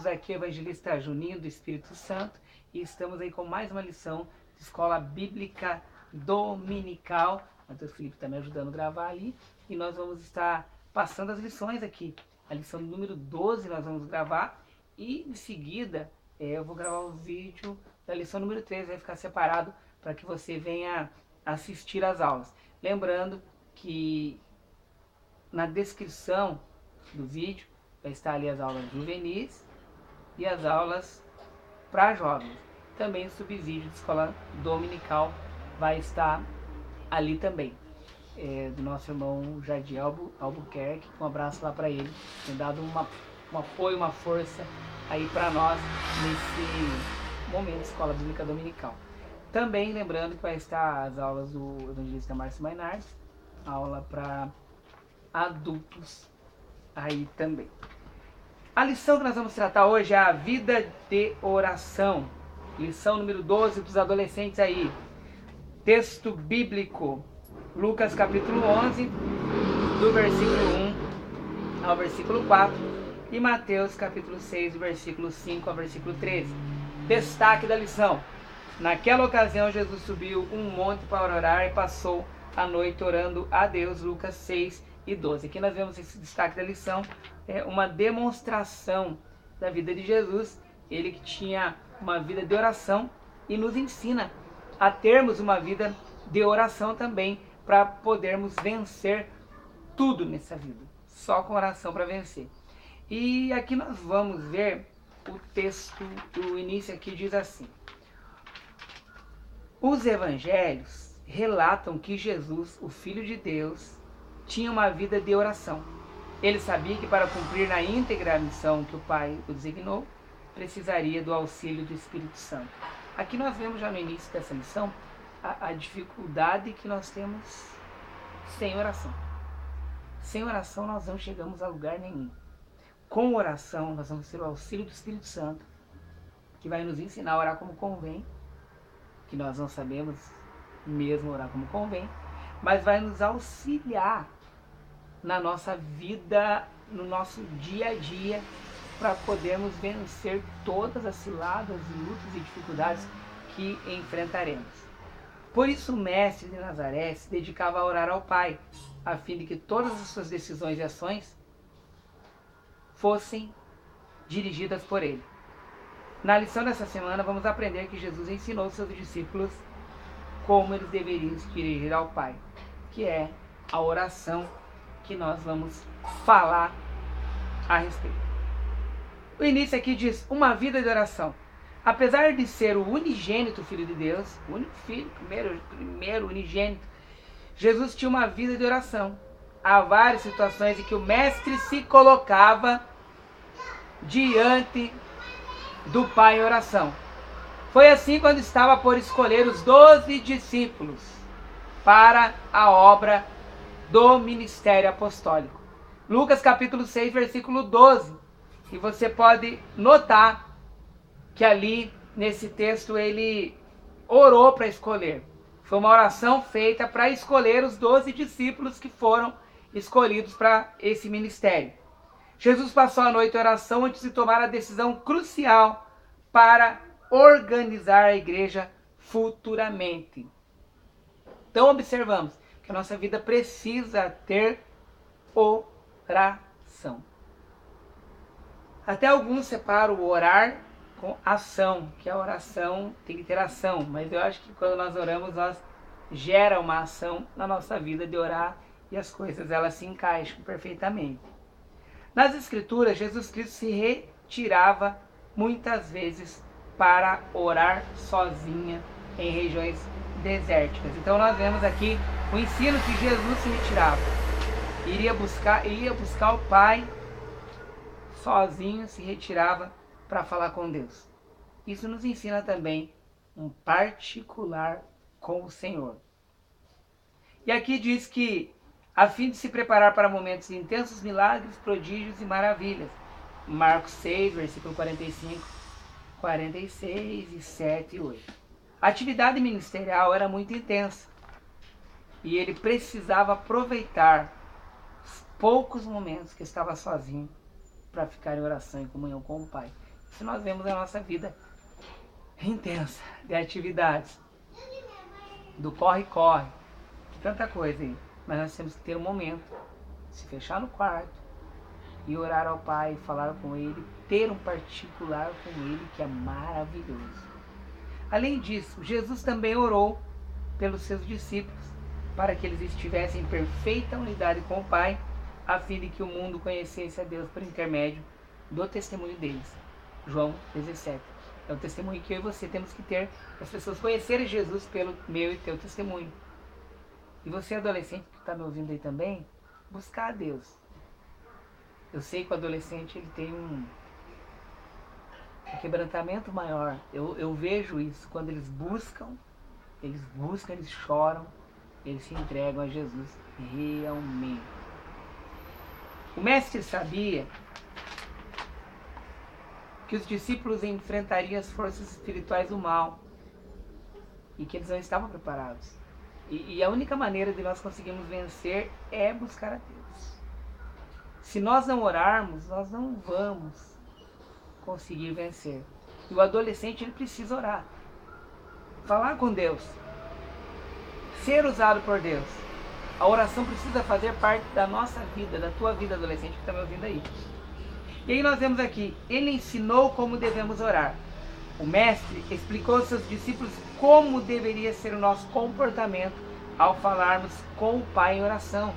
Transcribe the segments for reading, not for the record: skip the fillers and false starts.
amigos, aqui é o evangelista Juninho do Espírito Santo e estamos aí com mais uma lição de Escola Bíblica Dominical. O Matheus Felipe está me ajudando a gravar ali e nós vamos estar passando as lições aqui. A lição número 12 nós vamos gravar e em seguida eu vou gravar o vídeo da lição número 13, vai ficar separado para que você venha assistir às aulas. Lembrando que na descrição do vídeo vai estar ali as aulas juvenis e as aulas para jovens. Também o subsídio de escola dominical vai estar ali também. Do nosso irmão Jardim Albuquerque, um abraço lá para ele. Tem dado um apoio, uma força aí para nós nesse momento de escola bíblica dominical. Também lembrando que vai estar as aulas do evangelista Márcio Mainardi, aula para adultos aí também. A lição que nós vamos tratar hoje é a vida de oração. Lição número 12 dos adolescentes aí. Texto bíblico, Lucas capítulo 11, do versículo 1 ao versículo 4, e Mateus capítulo 6, do versículo 5 ao versículo 13. Destaque da lição. Naquela ocasião, Jesus subiu um monte para orar e passou a noite orando a Deus. Lucas 6 e 12. Aqui nós vemos esse destaque da lição, uma demonstração da vida de Jesus, ele que tinha uma vida de oração e nos ensina a termos uma vida de oração também, para podermos vencer tudo nessa vida, só com oração para vencer. E aqui nós vamos ver o texto, o início aqui diz assim: os evangelhos relatam que Jesus, o Filho de Deus, tinha uma vida de oração. Ele sabia que para cumprir na íntegra a missão que o Pai o designou, precisaria do auxílio do Espírito Santo. Aqui nós vemos já no início dessa lição a dificuldade que nós temos sem oração. Sem oração nós não chegamos a lugar nenhum. Com oração nós vamos ter o auxílio do Espírito Santo, que vai nos ensinar a orar como convém, que nós não sabemos mesmo orar como convém, mas vai nos auxiliar na nossa vida, no nosso dia a dia, para podermos vencer todas as ciladas, lutas e dificuldades que enfrentaremos. Por isso o mestre de Nazaré se dedicava a orar ao Pai, a fim de que todas as suas decisões e ações fossem dirigidas por ele. Na lição dessa semana vamos aprender que Jesus ensinou seus discípulos como eles deveriam se dirigir ao Pai, que é a oração que nós vamos falar a respeito. O início aqui diz, uma vida de oração. Apesar de ser o unigênito Filho de Deus, o único filho, primeiro unigênito, Jesus tinha uma vida de oração. Há várias situações em que o mestre se colocava diante do Pai em oração. Foi assim quando estava por escolher os 12 discípulos para a obra do ministério apostólico. Lucas capítulo 6, versículo 12. E você pode notar que ali, nesse texto, ele orou para escolher. Foi uma oração feita para escolher os 12 discípulos que foram escolhidos para esse ministério. Jesus passou a noite em oração antes de tomar a decisão crucial para organizar a igreja futuramente. Então observamos que a nossa vida precisa ter oração. Até alguns separam o orar com ação, que a oração tem que ter ação, mas eu acho que quando nós oramos, nós gera uma ação na nossa vida de orar e as coisas elas se encaixam perfeitamente. Nas Escrituras, Jesus Cristo se retirava muitas vezes para orar sozinha em regiões desérticas. Então nós vemos aqui o ensino que Jesus se retirava. Ia buscar o Pai sozinho, se retirava para falar com Deus. Isso nos ensina também um particular com o Senhor. E aqui diz que a fim de se preparar para momentos de intensos milagres, prodígios e maravilhas. Marcos 6, versículo 45, 46 e 7 e 8. A atividade ministerial era muito intensa e ele precisava aproveitar os poucos momentos que estava sozinho para ficar em oração e comunhão com o Pai. se nós vemos a nossa vida intensa de atividades, do corre-corre, tanta coisa aí. Mas nós temos que ter um momento, se fechar no quarto e orar ao Pai, falar com Ele, ter um particular com Ele que é maravilhoso. Além disso, Jesus também orou pelos seus discípulos, para que eles estivessem em perfeita unidade com o Pai, a fim de que o mundo conhecesse a Deus por intermédio do testemunho deles. João 17. É o testemunho que eu e você temos que ter, para as pessoas conhecerem Jesus pelo meu e teu testemunho. E você, adolescente que está me ouvindo aí também, buscar a Deus. Eu sei que o adolescente ele tem um quebrantamento maior. Eu vejo isso quando eles buscam, eles choram, eles se entregam a Jesus realmente. O mestre sabia que os discípulos enfrentariam as forças espirituais do mal e que eles não estavam preparados. E a única maneira de nós conseguirmos vencer é buscar a Deus. Se nós não orarmos, nós não vamos conseguir vencer. E o adolescente ele precisa orar, falar com Deus, ser usado por Deus. A oração precisa fazer parte da nossa vida, da tua vida, adolescente que está me ouvindo aí. E aí nós vemos aqui, ele ensinou como devemos orar. O mestre explicou aos seus discípulos como deveria ser o nosso comportamento ao falarmos com o Pai em oração.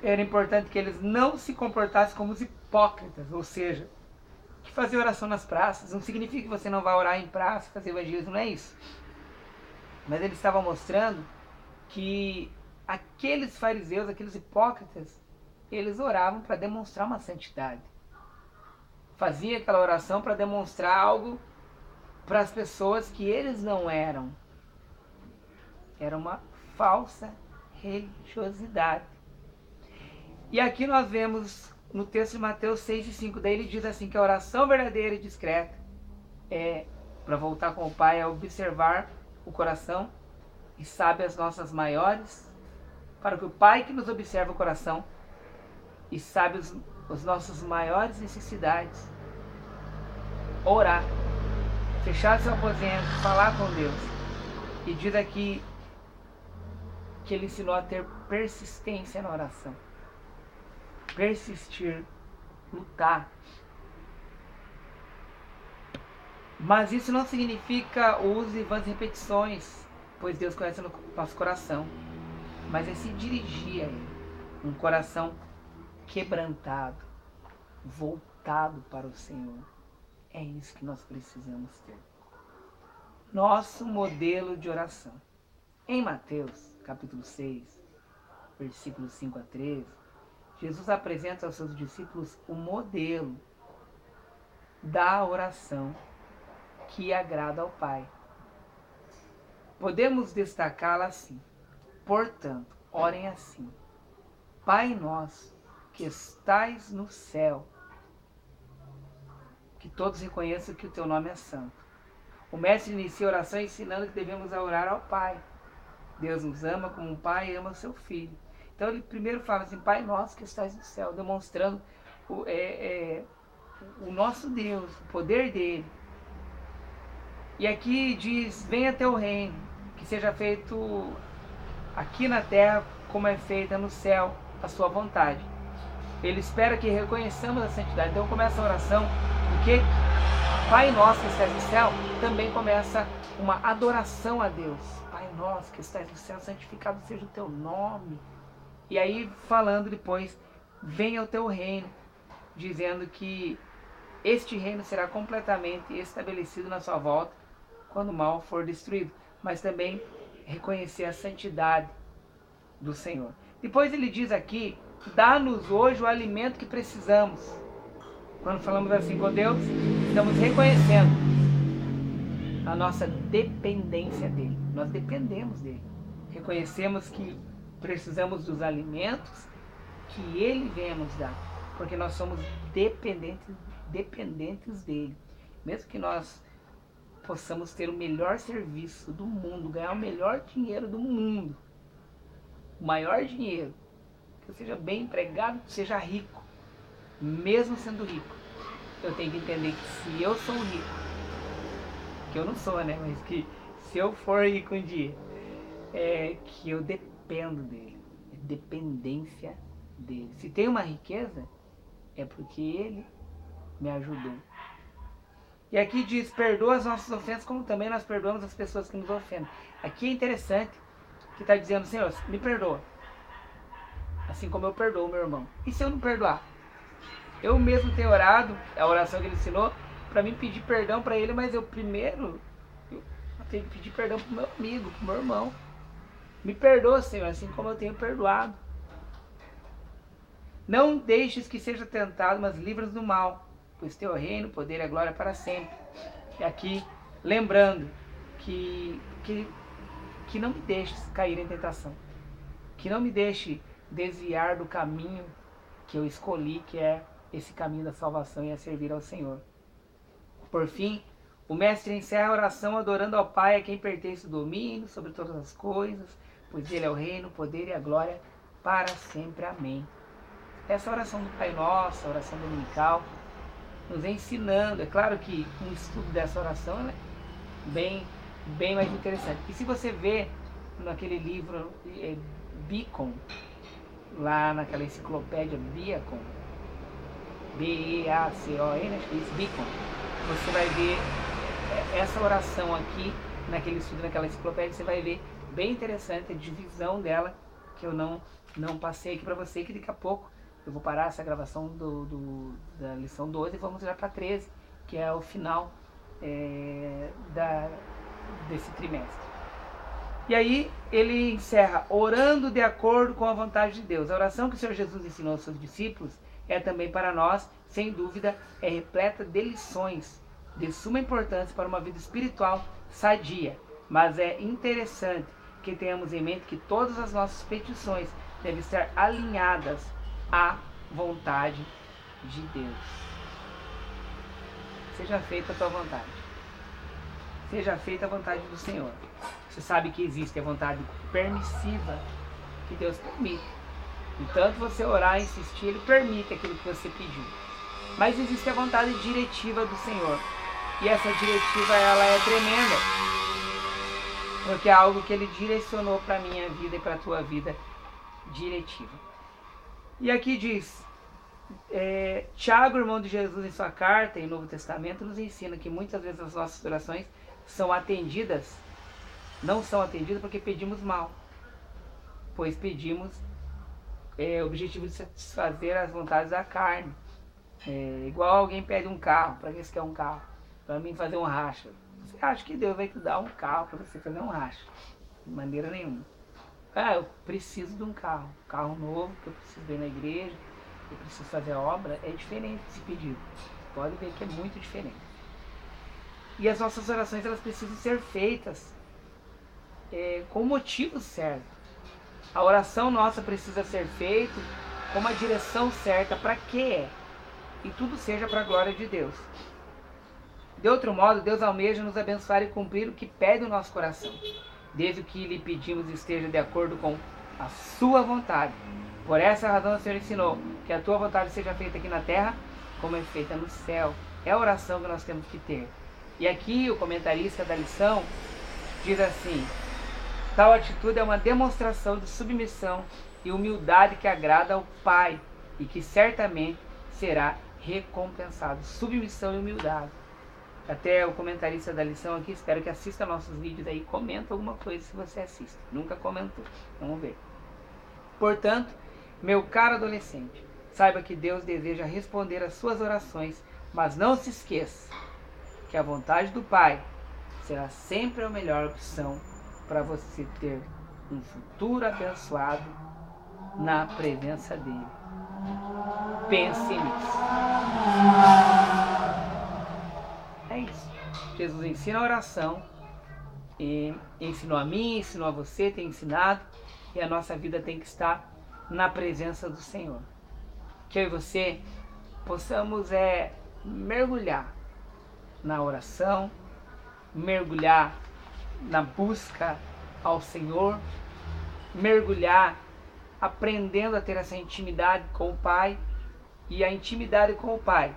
Era importante que eles não se comportassem como os hipócritas, ou seja, que fazer oração nas praças não significa que você não vai orar em praça, fazer evangelismo, não é isso. Mas ele estava mostrando que aqueles fariseus, aqueles hipócritas, eles oravam para demonstrar uma santidade. Fazia aquela oração para demonstrar algo para as pessoas que eles não eram. Era uma falsa religiosidade. E aqui nós vemos no texto de Mateus 6:5, daí ele diz assim que a oração verdadeira e discreta é, para voltar com o Pai, é observar o coração e sabe as nossas maiores, para que o Pai que nos observa o coração e sabe os nossos maiores necessidades, orar, fechar seu aposento, falar com Deus. E diz aqui que ele ensinou a ter persistência na oração. Persistir, lutar. Mas isso não significa o uso de vãs repetições, pois Deus conhece o nosso coração. Mas é se dirigir a Ele. Um coração quebrantado, voltado para o Senhor. É isso que nós precisamos ter. Nosso modelo de oração. Em Mateus, capítulo 6, versículos 5-13, Jesus apresenta aos seus discípulos o modelo da oração que agrada ao Pai. Podemos destacá-la assim. Portanto, orem assim: Pai nosso, que estais no céu, que todos reconheçam que o teu nome é santo. O mestre inicia a oração ensinando que devemos orar ao Pai. Deus nos ama como um pai ama o seu filho. Então ele primeiro fala assim: Pai nosso que estás no céu, demonstrando o nosso Deus, o poder dele. E aqui diz: venha teu reino, que seja feito aqui na terra como é feita no céu a sua vontade. Ele espera que reconheçamos a santidade. Então começa a oração, porque Pai nosso que estás no céu, também começa uma adoração a Deus. Pai nosso que estás no céu, santificado seja o teu nome. E aí falando depois, venha o teu reino, dizendo que este reino será completamente estabelecido na sua volta quando o mal for destruído. Mas também reconhecer a santidade do Senhor. Depois ele diz aqui: dá-nos hoje o alimento que precisamos. Quando falamos assim com Deus, estamos reconhecendo a nossa dependência dele. Nós dependemos dele. Reconhecemos que precisamos dos alimentos que ele vem a nos dar, porque nós somos dependentes dele. Mesmo que nós possamos ter o melhor serviço do mundo, ganhar o melhor dinheiro do mundo, o maior dinheiro, que eu seja bem empregado, que seja rico, mesmo sendo rico, eu tenho que entender que se eu sou rico, que eu não sou, né? Mas que se eu for rico um dia, que eu dependo dele. É dependência dele. Se tem uma riqueza, é porque ele me ajudou. E aqui diz, perdoa as nossas ofensas, como também nós perdoamos as pessoas que nos ofendem. Aqui é interessante que está dizendo, Senhor, me perdoa, assim como eu perdoo o meu irmão. E se eu não perdoar? Eu mesmo tenho orado, a oração que ele ensinou, para mim pedir perdão para ele, mas eu primeiro eu tenho que pedir perdão para o meu amigo, para o meu irmão. Me perdoa, Senhor, assim como eu tenho perdoado. Não deixes que seja tentado, mas livra-nos do mal, pois teu reino, o poder e a glória para sempre. E aqui, lembrando que não me deixes cair em tentação, que não me deixe desviar do caminho que eu escolhi, que é esse caminho da salvação e é servir ao Senhor. Por fim, o mestre encerra a oração adorando ao Pai, a quem pertence o domínio sobre todas as coisas, pois ele é o reino, o poder e a glória para sempre. Amém. Essa oração do Pai Nosso, a oração dominical, nos ensinando. É claro que um estudo dessa oração é bem mais interessante. E se você vê naquele livro Beacon, lá naquela enciclopédia Beacon, B-E-A-C-O-N, acho que é isso, Beacon, você vai ver essa oração aqui, naquele estudo, naquela enciclopédia, você vai ver bem interessante a divisão dela, que eu não passei aqui para você, que daqui a pouco eu vou parar essa gravação da lição 12 e vamos já para 13, que é o final desse trimestre. E aí ele encerra orando de acordo com a vontade de Deus. A oração que o Senhor Jesus ensinou aos seus discípulos é também para nós, sem dúvida, é repleta de lições de suma importância para uma vida espiritual sadia. Mas é interessante que tenhamos em mente que todas as nossas petições devem estar alinhadas à vontade de Deus. Seja feita a tua vontade. Seja feita a vontade do Senhor. Você sabe que existe a vontade permissiva que Deus permite. Entanto, você orar e insistir, Ele permite aquilo que você pediu. Mas existe a vontade diretiva do Senhor. E essa diretiva, ela é tremenda. Porque é algo que Ele direcionou para a minha vida e para a tua vida, diretiva. E aqui diz, Tiago, irmão de Jesus, em sua carta, em Novo Testamento, nos ensina que muitas vezes as nossas orações são atendidas, não são atendidas porque pedimos mal, pois pedimos o objetivo de satisfazer as vontades da carne. Igual alguém pede um carro. Para que você quer um carro? Para mim fazer um racha. Você acha que Deus vai te dar um carro para você fazer um racha? De maneira nenhuma. Eu preciso de um carro novo, que eu preciso ir na igreja, eu preciso fazer a obra. É diferente esse pedido. Pode ver que é muito diferente. E as nossas orações, elas precisam ser feitas com o motivo certo. A oração nossa precisa ser feita com uma direção certa para quê? E tudo seja para a glória de Deus. De outro modo, Deus almeja nos abençoar e cumprir o que pede o nosso coração, desde o que lhe pedimos esteja de acordo com a sua vontade. Por essa razão o Senhor ensinou que a tua vontade seja feita aqui na terra como é feita no céu. É a oração que nós temos que ter. E aqui o comentarista da lição diz assim: tal atitude é uma demonstração de submissão e humildade que agrada ao Pai e que certamente será recompensado. Submissão e humildade. Até o comentarista da lição aqui, espero que assista nossos vídeos aí, comenta alguma coisa se você assiste. Nunca comentou. Vamos ver. Portanto, meu caro adolescente, saiba que Deus deseja responder às suas orações, mas não se esqueça que a vontade do Pai será sempre a melhor opção para você ter um futuro abençoado na presença dele. Pense nisso. É isso. Jesus ensina a oração, e ensinou a mim, ensinou a você, tem ensinado, e a nossa vida tem que estar na presença do Senhor. Que eu e você possamos mergulhar na oração, mergulhar na busca ao Senhor, mergulhar aprendendo a ter essa intimidade com o Pai, e a intimidade com o Pai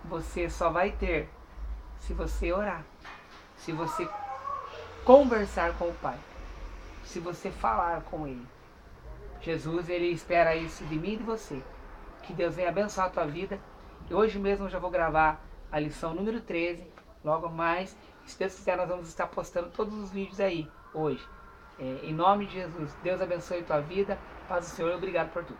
você só vai ter se você orar, se você conversar com o Pai, se você falar com Ele. Jesus, Ele espera isso de mim e de você. Que Deus venha abençoar a tua vida. E hoje mesmo eu já vou gravar a lição número 13. Logo mais, se Deus quiser, nós vamos estar postando todos os vídeos aí, hoje. Em nome de Jesus, Deus abençoe a tua vida. Paz do Senhor e obrigado por tudo.